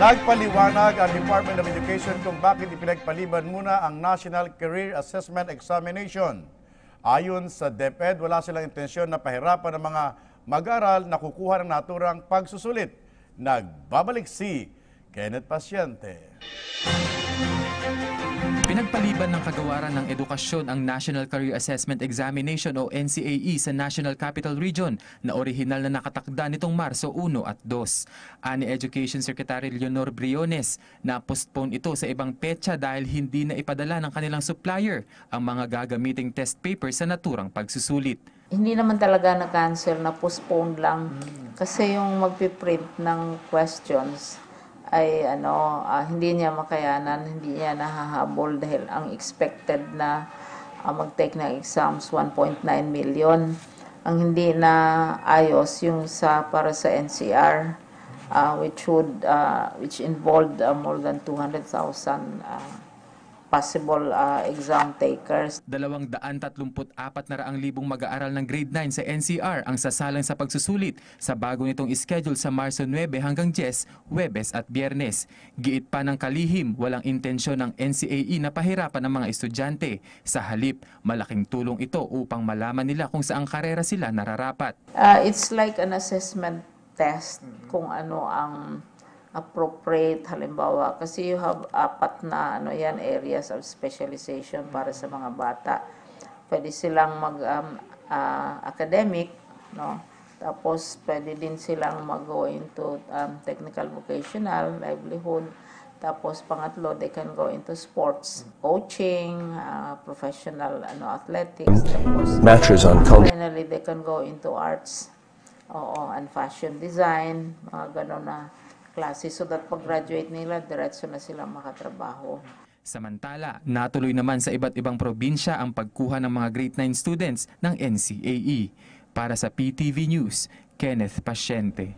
Nagpaliwanag ang Department of Education kung bakit ipinagpaliban muna ang National Career Assessment Examination. Ayon sa DepEd, wala silang intensyon na pahirapan ng mga mag-aaral na kukuha ng naturang pagsusulit. Nagbabalik si Kenneth Pasyente. Pinagpaliban ng Kagawaran ng Edukasyon ang National Career Assessment Examination o NCAE sa National Capital Region na orihinal na nakatakda nitong Marso 1 at 2. Ani Education Secretary Leonor Briones na postpone ito sa ibang petsa dahil hindi na ipadala ng kanilang supplier ang mga gagamiting test paper sa naturang pagsusulit. Hindi naman talaga na-cancel, na postpone lang kasi yung magpiprint ng questions ay hindi niya makayanan, hindi niya nahahabol dahil ang expected na mag-take ng exams 1.9 million. Ang hindi na ayos yung para sa NCR which involved more than 200,000 possible exam takers. 234,000 mag-aaral ng grade 9 sa NCR ang sasalang sa pagsusulit sa bago nitong schedule sa Marso 9 hanggang 10, Huwebes at Biyernes. Giit pa ng kalihim, walang intensyon ng NCAE na pahirapan ang mga estudyante. Sa halip, malaking tulong ito upang malaman nila kung saang karera sila nararapat. It's like an assessment test kung ano ang appropriate, halimbawa, kasi you have 4 na areas of specialization para sa mga bata. Pwede silang academic, no? Tapos pwede din silang mag-go into technical vocational, livelihood. Tapos pangatlo, they can go into sports, coaching, professional athletics. Tapos finally, they can go into arts and fashion design, mga gano'n na klase, so that pag-graduate nila, diretso na sila makatrabaho. Samantala, natuloy naman sa iba't ibang probinsya ang pagkuha ng mga grade 9 students ng NCAE. Para sa PTV News, Kenneth Pasyente.